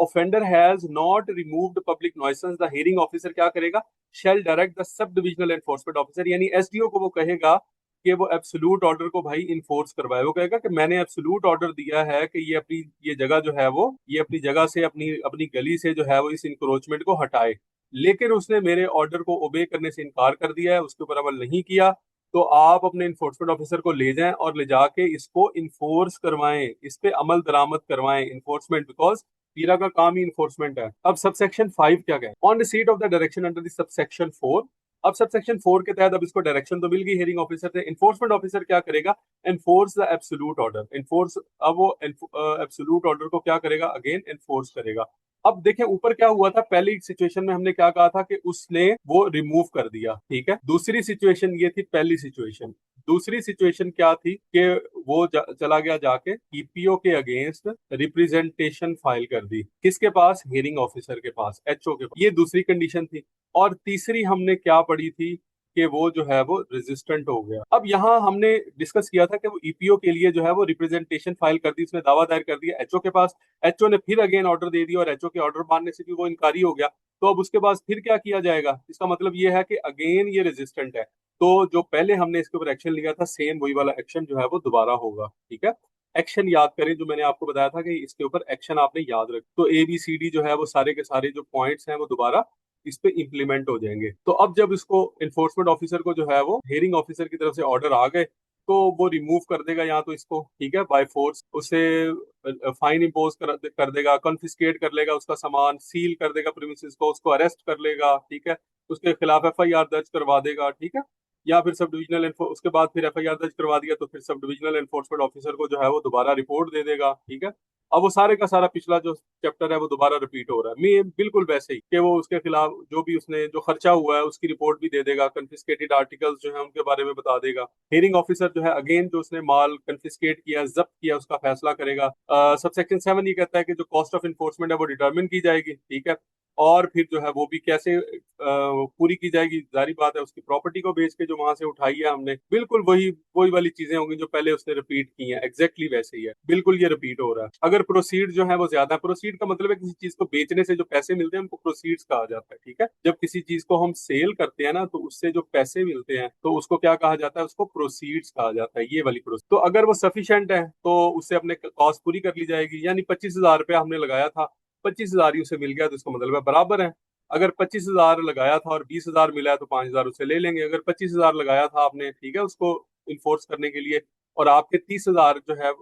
offender has not removed public nuisance, the hearing officer क्या करेगा, shall direct the sub divisional enforcement officer, यानी SDO को वो कहेगा कि वो एब्सोल्यूट ऑर्डर को भाई इन्फोर्स करवाए। वो कहेगा कि मैंने एब्सोल्यूट ऑर्डर दिया है कि ये अपनी ये जगह जो है वो, ये अपनी जगह से, अपनी अपनी गली से जो है वो इस इंक्रोचमेंट को हटाए, लेकिन उसने मेरे ऑर्डर को ओबे करने से इनकार कर दिया है, उसके ऊपर अमल नहीं किया। तो आप अपने इन्फोर्समेंट ऑफिसर को ले जाएं और ले जाके इसको इन्फोर्स करवाएं, इस पे अमल दरामद करवाएं, इन्फोर्समेंट, बिकॉज पीरा का काम ही इन्फोर्समेंट है। अब सबसेक्शन 5 क्या कहे, on receipt of the direction under the subsection 4। अब सबसेक्शन 4 के तहत अब इसको डायरेक्शन तो मिल गई हियरिंग ऑफिसर से, इन्फोर्समेंट ऑफिसर क्या करेगा, enforce the absolute order, enforce. अब वो एब्सोल्यूट ऑर्डर को क्या करेगा, अगेन एनफोर्स करेगा। अब देखें ऊपर क्या हुआ था, पहली सिचुएशन में हमने क्या कहा था कि उसने वो रिमूव कर दिया, ठीक है। दूसरी सिचुएशन ये थी, पहली सिचुएशन। दूसरी सिचुएशन क्या थी कि वो चला गया जाके ईपीओ के अगेंस्ट रिप्रेजेंटेशन फाइल कर दी, किसके पास, हियरिंग ऑफिसर के पास, एचओ के पास। ये दूसरी कंडीशन थी। और तीसरी हमने क्या पढ़ी थी कि वो जो है वो रेजिस्टेंट हो गया। अब यहाँ हमने डिस्कस किया था कि वो ईपीओ के लिए जो है वो रिप्रेजेंटेशन फाइल कर दी, उसने दावा दायर कर दिया एचओ के पास, एचओ ने फिर अगेन ऑर्डर दे दिया और एचओ के ऑर्डर मानने से भी वो इनकारी हो गया। तो अब उसके बाद फिर क्या किया जाएगा, इसका मतलब ये है कि अगेन ये रेजिस्टेंट है। तो जो पहले हमने इसके ऊपर एक्शन लिया था, सेम वही वाला एक्शन जो है वो दोबारा होगा, ठीक है। एक्शन याद करें, जो मैंने आपको बताया था कि इसके ऊपर एक्शन आपने याद रख, तो ABCD जो है वो सारे के सारे जो पॉइंट्स हैं वो दोबारा इस पे इम्प्लीमेंट हो जाएंगे। तो अब जब इसको इन्फोर्समेंट ऑफिसर को जो है वो हियरिंग ऑफिसर की तरफ से ऑर्डर आ गए, तो वो रिमूव कर देगा या तो इसको, ठीक है, बाय फोर्स, उसे फाइन इम्पोज कर देगा, कॉन्फिस्केट कर लेगा उसका सामान, सील कर देगा प्रीमिसेस को, उसको अरेस्ट कर लेगा, ठीक है, उसके खिलाफ एफआईआर दर्ज करवा देगा, ठीक है। या फिर सब डिविजनल उसके बाद फिर एफआईआर दर्ज करवा दिया तो फिर सब डिविजनल एनफोर्समेंट ऑफिसर को जो है वो दोबारा रिपोर्ट दे देगा, ठीक है। अब वो सारे का सारा पिछला जो चैप्टर है वो दोबारा रिपीट हो रहा है, मैं बिल्कुल वैसे ही कि वो उसके खिलाफ जो भी उसने जो खर्चा हुआ है उसकी रिपोर्ट भी दे देगा, कन्फिस्केटेड आर्टिकल्स जो है उनके बारे में बता देगा। हियरिंग ऑफिसर जो है अगेन जो उसने माल कन्फिस्केट किया, जब्त किया, उसका फैसला करेगा। सबसेक्शन 7 ये कहता है कि जो कॉस्ट ऑफ इन्फोर्समेंट है वो डिटरमिन की जाएगी, ठीक है। और फिर जो है वो भी कैसे पूरी की जाएगी, जारी बात है उसकी प्रॉपर्टी को बेच के जो वहां से उठाई है हमने, बिल्कुल वही वही वाली चीजें होंगी जो पहले उसने रिपीट की हैं, एग्जैक्टली वैसे ही है, बिल्कुल ये रिपीट हो रहा है। अगर प्रोसीड जो है वो ज्यादा, प्रोसीड का मतलब है किसी चीज को बेचने से जो पैसे मिलते हैं उनको प्रोसीड्स कहा जाता है, ठीक है। जब किसी चीज को हम सेल करते हैं ना तो उससे जो पैसे मिलते हैं तो उसको क्या कहा जाता है, उसको प्रोसीड्स कहा जाता है, ये वाली प्रोसीड। तो अगर वो सफिशिएंट है तो उससे अपने कॉस्ट पूरी कर ली जाएगी, यानी 25,000 रुपया हमने लगाया था, 25,000 ही उसे मिल गया तो इसका मतलब है बराबर है। अगर 25,000 लगाया था और 20,000 मिला है तो 5,000 उससे ले लेंगे। अगर 25,000 लगाया था आपने, ठीक है, उसको इन्फोर्स करने के लिए, और आपके 30,000 जो है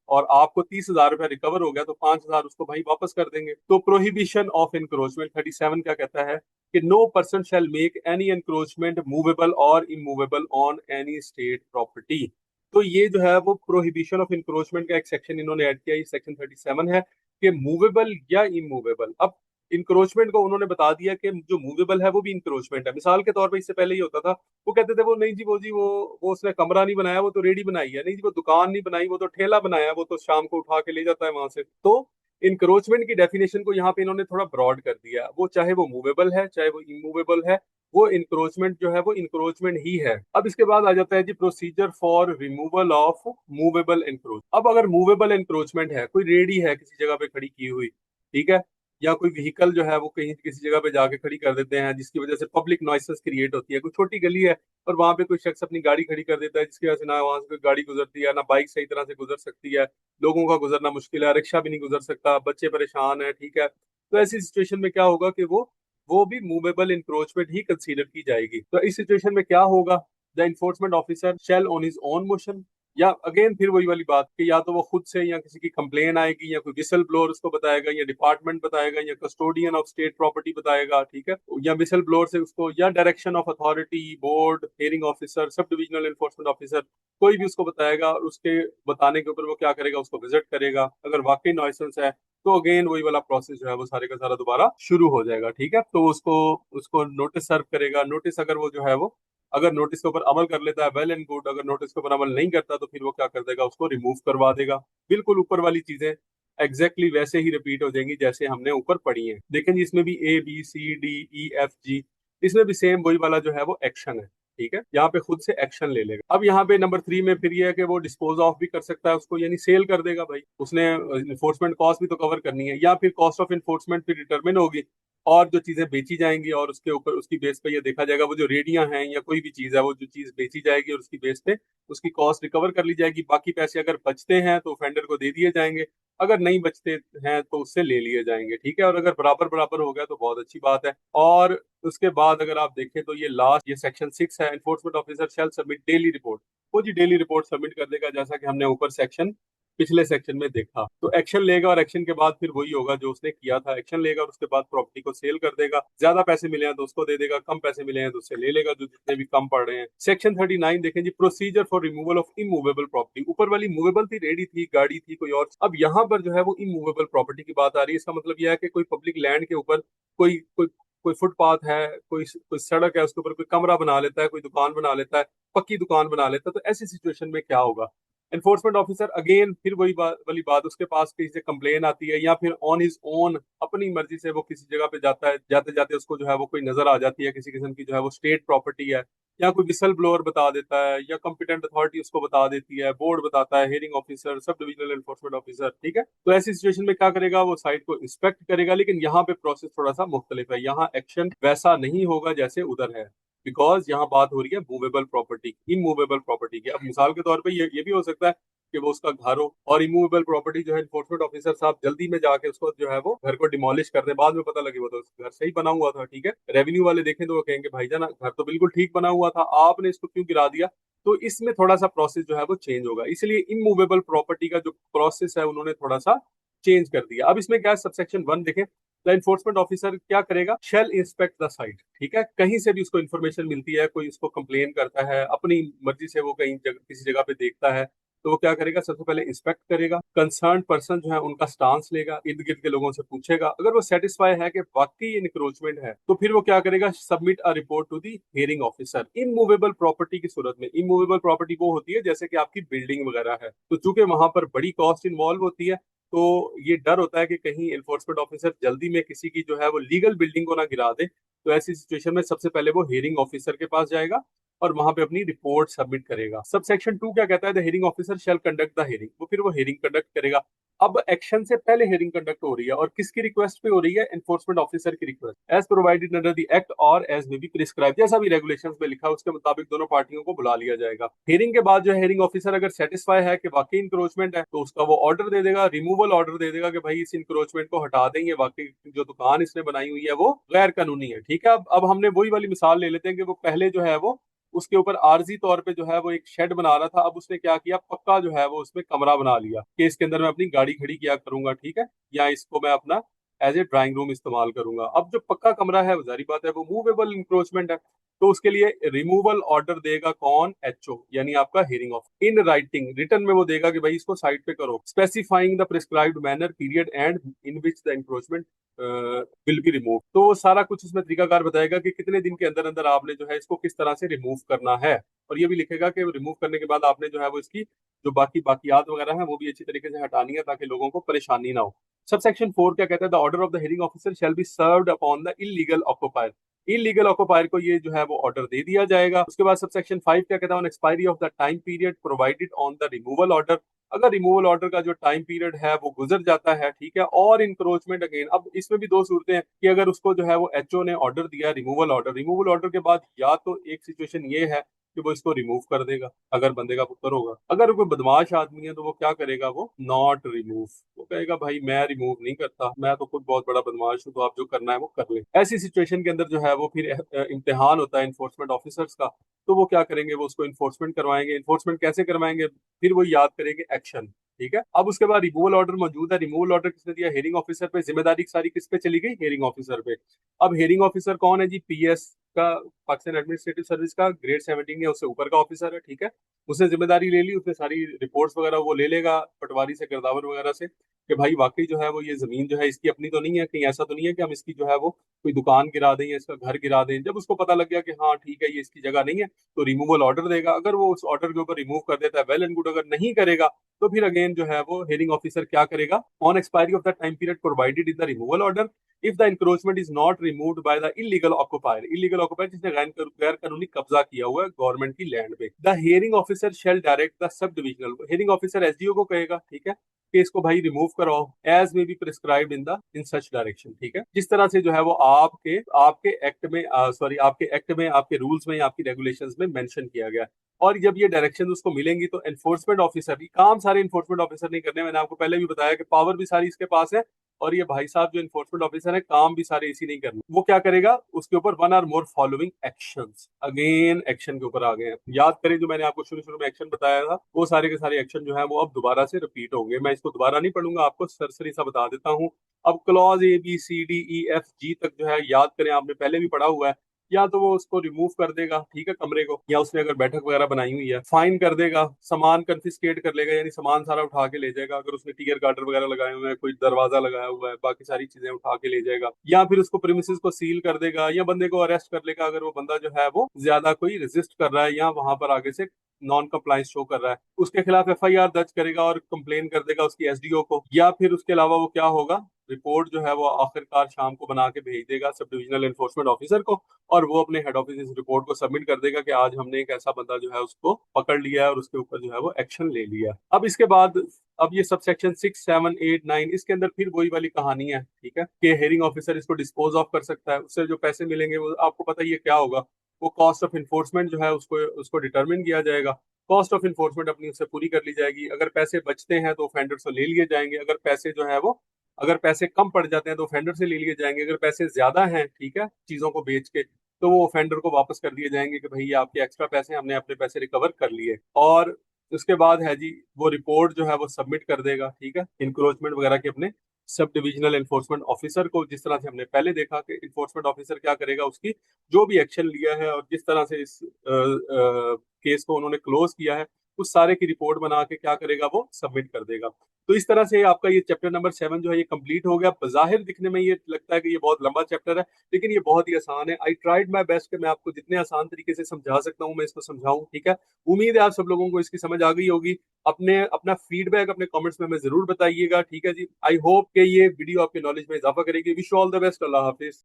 और आपको 30,000 रुपया रिकवर हो गया तो 5,000 उसको भाई वापस कर देंगे। तो प्रोहिबिशन ऑफ इंक्रोचमेंट 37 क्या कहता है कि no person shall make any encroachment movable और immovable on any state property. तो ये जो है वो प्रोहिबिशन ऑफ इंक्रोचमेंट का एक सेक्शन इन्होंने ऐड किया, ये सेक्शन 37 है कि मूवेबल या इमूवेबल। अब इंक्रोचमेंट को उन्होंने बता दिया कि जो मूवेबल है वो भी इंक्रोचमेंट है। मिसाल के तौर पे इससे पहले ये होता था, वो कहते थे वो नहीं जी, वो जी वो उसने कमरा नहीं बनाया, वो तो रेडी बनाई है, नहीं जी वो दुकान नहीं बनाई, वो तो ठेला बनाया है, वो तो शाम को उठा के ले जाता है वहां से। तो इंक्रोचमेंट की डेफिनेशन को यहाँ पे इन्होंने थोड़ा ब्रॉड कर दिया, वो चाहे वो मूवेबल है चाहे वो इमूवेबल है, वो इंक्रोचमेंट जो है वो इंक्रोचमेंट ही है। अब इसके बाद आ जाता है जी procedure for removal of movable encroach. अब अगर मूवेबल एनक्रोचमेंट है, कोई रेडी है किसी जगह पे खड़ी की हुई, ठीक है, या कोई व्हीकल जो है वो कहीं किसी जगह पे जाके खड़ी कर देते हैं जिसकी वजह से पब्लिक नॉइसेस क्रिएट होती है, कोई छोटी गली है और वहां पे कोई शख्स अपनी गाड़ी खड़ी कर देता है जिसकी वजह से ना वहां से कोई गाड़ी गुजरती है, ना बाइक सही तरह से गुजर सकती है, लोगों का गुजरना मुश्किल है, रिक्शा भी नहीं गुजर सकता, बच्चे परेशान है, ठीक है। तो ऐसी सिचुएशन में क्या होगा कि वो भी मूवेबल इंक्रोचमेंट ही कंसीडर की जाएगी। तो इस सिचुएशन में क्या होगा, the enforcement officer shall on his own motion, या अगेन फिर वही वाली बात कि या तो वो खुद से या किसी की कंप्लेन आएगी या कोई विसल ब्लोअर उसको बताएगा या डिपार्टमेंट बताएगा या कस्टोडियन ऑफ स्टेट प्रॉपर्टी बताएगा, ठीक है, या विसल ब्लोअर से उसको, या direction of authority, board, hearing officer, सब डिविजनल एनफोर्समेंट ऑफिसर, कोई भी उसको बताएगा और उसके बताने के ऊपर वो क्या करेगा, उसको विजिट करेगा। अगर वाकई नॉइसेंस है तो अगेन वही वाला प्रोसेस जो है वो सारे का सारा दोबारा शुरू हो जाएगा, ठीक है। तो उसको उसको नोटिस सर्व करेगा। नोटिस अगर वो जो है वो, अगर नोटिस के ऊपर अमल कर लेता है वेल एंड गुड, अगर नोटिस के ऊपर अमल नहीं करता तो फिर वो क्या कर देगा, उसको रिमूव करवा देगा। बिल्कुल ऊपर वाली चीजें एग्जैक्टली वैसे ही रिपीट हो जाएंगी जैसे हमने ऊपर पढ़ी है। देखें जी, इसमें भी A B C D E F G, इसमें भी सेम वही वाला जो है वो एक्शन है। ठीक है, यहाँ पे खुद से एक्शन ले लेगा। अब यहाँ पे नंबर 3 में फिर ये है कि वो डिस्पोज ऑफ भी कर सकता है उसको, यानी सेल कर देगा भाई, उसने इन्फोर्समेंट कॉस्ट भी तो कवर करनी है, या फिर कॉस्ट ऑफ इन्फोर्समेंट फिर डिटरमिन होगी और जो चीजें बेची जाएंगी और उसके ऊपर उसकी बेस पे ये देखा जाएगा वो जो रेडियां हैं या कोई भी चीज है वो जो चीज बेची जाएगी और उसकी बेस पे उसकी कॉस्ट रिकवर कर ली जाएगी। बाकी पैसे अगर बचते हैं तो वेंडर को दे दिए जाएंगे, अगर नहीं बचते हैं तो उससे ले लिए जाएंगे। ठीक है, और अगर बराबर बराबर हो गया तो बहुत अच्छी बात है। और उसके बाद अगर आप देखें तो ये लास्ट ये सेक्शन 6 है, enforcement officer shall submit daily report. वो जी डेली रिपोर्ट सबमिट कर देगा, जैसा कि हमने ऊपर सेक्शन पिछले सेक्शन में देखा। तो एक्शन लेगा और एक्शन के बाद फिर वही होगा जो उसने किया था, एक्शन लेगा और उसके बाद प्रॉपर्टी को सेल कर देगा। ज्यादा पैसे मिले हैं तो उसको दे देगा, कम पैसे मिले हैं तो उससे ले लेगा, जो जितने भी कम पड़ रहे हैं। सेक्शन 39 देखें जी, procedure for removal of immovable property. ऊपर वाली मूवेबल थी, रेडी थी, गाड़ी थी कोई और, अब यहाँ पर जो है वो इमूवेबल प्रॉपर्टी की बात आ रही है। इसका मतलब यह है कि कोई पब्लिक लैंड के ऊपर कोई कोई कोई फुटपाथ है, कोई कोई सड़क है, उसके ऊपर कोई कमरा बना लेता है, कोई दुकान बना लेता है, पक्की दुकान बना लेता है, तो ऐसी सिचुएशन में क्या होगा? एनफोर्समेंट ऑफिसर अगेन फिर वही वाली बात, उसके पास किसी से कंप्लेन आती है या फिर ऑन हिज ओन अपनी मर्जी से वो किसी जगह पे जाता है, जाते जाते उसको जो है वो कोई नजर आ जाती है किसी किस्म की जो है वो स्टेट प्रॉपर्टी है, या कोई विसल ब्लोअर बता देता है, या कॉम्पिटेंट अथॉरिटी उसको बता देती है, बोर्ड बताता है, हियरिंग ऑफिसर, सब डिविजनल एनफोर्समेंट ऑफिसर। ठीक है, तो ऐसी सिचुएशन में क्या करेगा, वो साइट को इंस्पेक्ट करेगा। लेकिन यहाँ पे प्रोसेस थोड़ा सा मुख्तलिफ है, यहाँ एक्शन वैसा नहीं होगा जैसे उधर है, बिकॉज यहाँ बात हो रही है मूवेबल प्रॉपर्टी की, इमूवेबल प्रॉपर्टी की। अब मिसाल के तौर पे ये भी हो सकता है कि वो उसका घर हो और इमूवेबल प्रॉपर्टी जो है इन्फोर्समेंट ऑफिसर साहब जल्दी में जाके उसको जो है वो घर को डिमोलिश कर दे, बाद में पता लगे वो तो घर सही बना हुआ था। ठीक है, रेवेन्यू वाले देखें तो वो कहेंगे भाईजान घर तो बिल्कुल ठीक बना हुआ था, आपने इसको क्यों गिरा दिया? तो इसमें थोड़ा सा प्रोसेस जो है वो चेंज होगा, इसलिए इमूवेबल प्रॉपर्टी का जो प्रोसेस है उन्होंने थोड़ा सा चेंज कर दिया। अब इसमें क्या है, सबसेक्शन 1 देखें, द इन्फोर्समेंट ऑफिसर क्या करेगा, शेल इंस्पेक्ट द साइट। ठीक है, कहीं से भी उसको इन्फॉर्मेशन मिलती है, कोई उसको कंप्लेन करता है, अपनी मर्जी से वो कहीं किसी जगह पे देखता है, तो वो क्या करेगा, सबसे पहले इंस्पेक्ट करेगा, कंसर्न पर्सन जो है उनका स्टांस लेगा, इर्द गिर्द के लोगों से पूछेगा, अगर वो सेटिस्फाई है कि वाकई ये इंक्रोचमेंट है तो फिर वो क्या करेगा, submit a report to the hearing officer. Immovable property की सूरत में, इमूवेबल प्रॉपर्टी वो होती है जैसे कि आपकी बिल्डिंग वगैरह है, तो चूंकि वहां पर बड़ी कॉस्ट इन्वॉल्व होती है, तो ये डर होता है कि कहीं एनफोर्समेंट ऑफिसर जल्दी में किसी की जो है वो लीगल बिल्डिंग को ना गिरा दे। तो ऐसी सिचुएशन में सबसे पहले वो हियरिंग ऑफिसर के पास जाएगा और वहां पे अपनी रिपोर्ट सबमिट करेगा। सब सेक्शन 2 क्या कहता है, the hearing officer shell conduct the hearing, वो फिर वो हियरिंग कंडक्ट करेगा। अब एक्शन से पहले हियरिंग कंडक्ट हो रही है और किसकी रिक्वेस्ट पे हो रही है, एनफोर्समेंट ऑफिसर की request, as provided under the act और एज मे बी प्रिस्क्राइब, जैसा भी रेगुलेशंस में लिखा है उसके मुताबिक दोनों पार्टियों को बुला लिया जाएगा। हियरिंग के बाद जो है हियरिंग ऑफिसर अगर सेटिस्फाई है कि वाकई इंक्रोचमेंट है तो उसका वो ऑर्डर दे देगा, रिमूवल ऑर्डर दे देगा कि भाई इस इंक्रोचमेंट को हटा दें, ये वाकई जो दुकान इसने बनाई हुई है वो गैर कानूनी है। ठीक है, अब हमने वही वाली मिसाल ले लेते हैं कि वो पहले जो है वो उसके ऊपर आर्जी तौर पे जो है वो एक शेड बना रहा था, अब उसने क्या किया, पक्का जो है वो उसमें कमरा बना लिया कि इसके अंदर मैं अपनी गाड़ी खड़ी किया करूंगा। ठीक है, या इसको मैं अपना एज ए ड्राइंग रूम इस्तेमाल करूंगा। अब जो पक्का कमरा है वो जारी बात है वो मूवेबल इंक्रोचमेंट है, तो उसके लिए रिमूवल ऑर्डर देगा कौन, एचओ, यानी आपका hearing officer. In writing return में वो देगा कि भाई इसको साइड पे करो, specifying the prescribed manner period and in which the encroachment will be remove. तो सारा कुछ उसमें तरीकाकार बताएगा कि कितने दिन के अंदर अंदर आपने जो है इसको किस तरह से रिमूव करना है, और ये भी लिखेगा कि रिमूव करने के बाद आपने जो है वो इसकी जो बाकी बाकियात वगैरह है वो भी अच्छी तरीके से हटानी है ताकि लोगों को परेशानी ना हो। सब सेक्शन 4 क्या कहता है, the order of the hearing officer shall be served upon the illegal occupier. Illegal occupier को ये जो है वो ऑर्डर दे दिया जाएगा। उसके बाद सब सेक्शन 5 क्या कहता है, on expiry of the time period provided on the removal order. अगर रिमूवल ऑर्डर का जो टाइम पीरियड है वो गुजर जाता है, ठीक है, और इंक्रोचमेंट अगेन, अब इसमें भी दो सूरतें हैं कि अगर उसको जो है वो एचओ ने ऑर्डर दिया रिमूवल ऑर्डर के बाद या तो एक सिचुएशन ये है कि वो इसको रिमूव कर देगा अगर बंदे का पुत्र होगा, अगर कोई बदमाश आदमी है तो वो क्या करेगा, वो नॉट रिमूव, वो कहेगा भाई मैं रिमूव नहीं करता, मैं तो खुद बहुत बड़ा बदमाश हूँ, तो आप जो करना है वो कर ले। ऐसी सिचुएशन के अंदर जो है वो फिर इम्तिहान होता है इन्फोर्समेंट ऑफिसर्स का, तो वो क्या करेंगे, वो उसको इन्फोर्समेंट करवाएंगे। इन्फोर्समेंट कैसे करवाएंगे, फिर वो याद करेंगे एक्शन। ठीक है, अब उसके बाद रिमूवल ऑर्डर मौजूद है, रिमूवल ऑर्डर किसने दिया, हेयरिंग ऑफिसर पे, जिम्मेदारी सारी किस पे चली गई, हेयरिंग ऑफिसर पे। अब हेयरिंग ऑफिसर कौन है जी, पीएस का, पाकिस्तान एडमिनिस्ट्रेटिव सर्विस का ग्रेड 17 या उससे ऊपर का ऑफिसर है। ठीक है, उसने जिम्मेदारी ले ली, उसने सारी रिपोर्ट्स वगैरह वो ले लेगा पटवारी से, गिरदावर वगैरह से कि कि भाई वाकई जो है वो ये जमीन जो है इसकी अपनी तो नहीं है, कहीं ऐसा तो नहीं है कि हम इसकी जो है वो कोई दुकान गिरा दें या इसका घर गिरा दें। जब उसको पता लग गया कि हाँ ठीक है ये इसकी जगह नहीं है, तो रिमूवल ऑर्डर देगा। अगर वो उस ऑर्डर के ऊपर रिमूव कर देता है वेल एंड गुड, अगर नहीं करेगा तो फिर अगेन जो है वो हेयरिंग ऑफिसर क्या करेगा, on expiry of the time period provided in the removal order, if the encroachment is not removed by the illegal occupier, illegal occupier जिसने गैर कानूनी कब्जा किया हुआ है गवर्नमेंट की लैंड पे, the hearing officer shall direct the sub divisional, hearing officer SDO को कहेगा, ठीक है, कि इसको भाई रिमूव कराओ as may be prescribed in such direction, ठीक है। जिस तरह से जो है वो आपके आपके एक्ट में सॉरी आपके एक्ट में, आपके रूल्स में या आपकी रेगुलेशंस में मेंशन किया गया है। और जब ये डायरेक्शन उसको मिलेंगी तो एनफोर्समेंट ऑफिसर, भी काम सारे एनफोर्समेंट ऑफिसर नहीं करने, मैंने आपको पहले भी बताया कि पावर भी सारी इसके पास है, और ये भाई साहब जो इन्फोर्समेंट ऑफिसर है काम भी सारे इसी नहीं करने। वो क्या करेगा, उसके ऊपर one or more following actions, again action के ऊपर आ गए हैं। याद करें जो मैंने आपको शुरू शुरू में एक्शन बताया था, वो सारे के सारे एक्शन जो है वो अब दोबारा से रिपीट होंगे। मैं इसको दोबारा नहीं पढ़ूंगा, आपको सरसरी सा बता देता हूँ। अब क्लॉज ABCDEFG तक जो है याद करें, आपने पहले भी पढ़ा हुआ है। या तो वो उसको रिमूव कर देगा, ठीक है, कमरे को, या उसने अगर बैठक वगैरह बनाई हुई है, फाइन कर देगा, सामान कन्फिस्केट कर लेगा, यानी सामान सारा उठा के ले जाएगा। अगर उसने टीयर गार्डर वगैरह लगाए हुए हैं, कोई दरवाजा लगाया हुआ है, बाकी सारी चीजें उठा के ले जाएगा। या फिर उसको प्रीमिसेस को सील कर देगा, या बंदे को अरेस्ट कर लेगा अगर वो बंदा जो है वो ज्यादा कोई रेजिस्ट कर रहा है या वहां पर आगे से नॉन कंप्लायंस शो कर रहा है, उसके खिलाफ FIR दर्ज करेगा और कंप्लेन कर देगा उसकी SDO को। या फिर उसके अलावा वो क्या होगा, रिपोर्ट जो है वो आखिरकार शाम को बना के भेज देगा सब डिविजनल एनफोर्समेंट ऑफिसर को, और वो अपने हेड ऑफिस इस रिपोर्ट को सबमिट कर देगा कि आज हमने एक ऐसा बंदा जो है उसको पकड़ लिया है और उसके ऊपर जो है वो एक्शन ले लिया। अब इसके बाद अब ये सब सेक्शन 6, 7, 8, 9 इसके अंदर फिर वही वाली कहानी है, ठीक है, कि हेयरिंग ऑफिसर इसको डिस्पोज ऑफ कर सकता है। उससे जो पैसे मिलेंगे वो आपको पता ही है क्या होगा, वो कॉस्ट ऑफ इन्फोर्समेंट जो है उसको उसको डिटरमिन किया जाएगा। कॉस्ट ऑफ इन्फोर्समेंट अपनी उससे पूरी कर ली जाएगी। अगर पैसे बचते हैं तो ऑफेंडर से ले लिए जाएंगे, अगर पैसे जो है वो अगर पैसे कम पड़ जाते हैं तो ऑफेंडर से ले लिए जाएंगे, अगर पैसे ज्यादा हैं, ठीक है, चीजों को बेच के, तो वो ऑफेंडर को वापस कर दिए जाएंगे कि भाई ये आपके एक्स्ट्रा पैसे, हमने अपने पैसे रिकवर कर लिए। और उसके बाद है जी, वो रिपोर्ट जो है वो सबमिट कर देगा, ठीक है, इंक्रोचमेंट वगैरह के अपने सब डिविजनल एनफोर्समेंट ऑफिसर को। जिस तरह से हमने पहले देखा कि इन्फोर्समेंट ऑफिसर क्या करेगा, उसकी जो भी एक्शन लिया है और जिस तरह से इस केस को उन्होंने क्लोज किया है, उस सारे की रिपोर्ट बना के क्या करेगा, वो सबमिट कर देगा। तो इस तरह से आपका ये चैप्टर नंबर 7 जो है ये कंप्लीट हो गया। बाहिर दिखने में ये लगता है कि ये बहुत लंबा चैप्टर है, लेकिन ये बहुत ही आसान है। आई ट्राइड माई बेस्ट कि मैं आपको जितने आसान तरीके से समझा सकता हूँ मैं इसको समझाऊं, ठीक है। उम्मीद है आप सब लोगों को इसकी समझ आ गई होगी। अपने अपना फीडबैक अपने कमेंट्स में हमें जरूर बताइएगा, ठीक है जी। आई होप कि ये वीडियो आपके नॉलेज में इजाफा करेगी। Wish all the best. Allah Hafiz.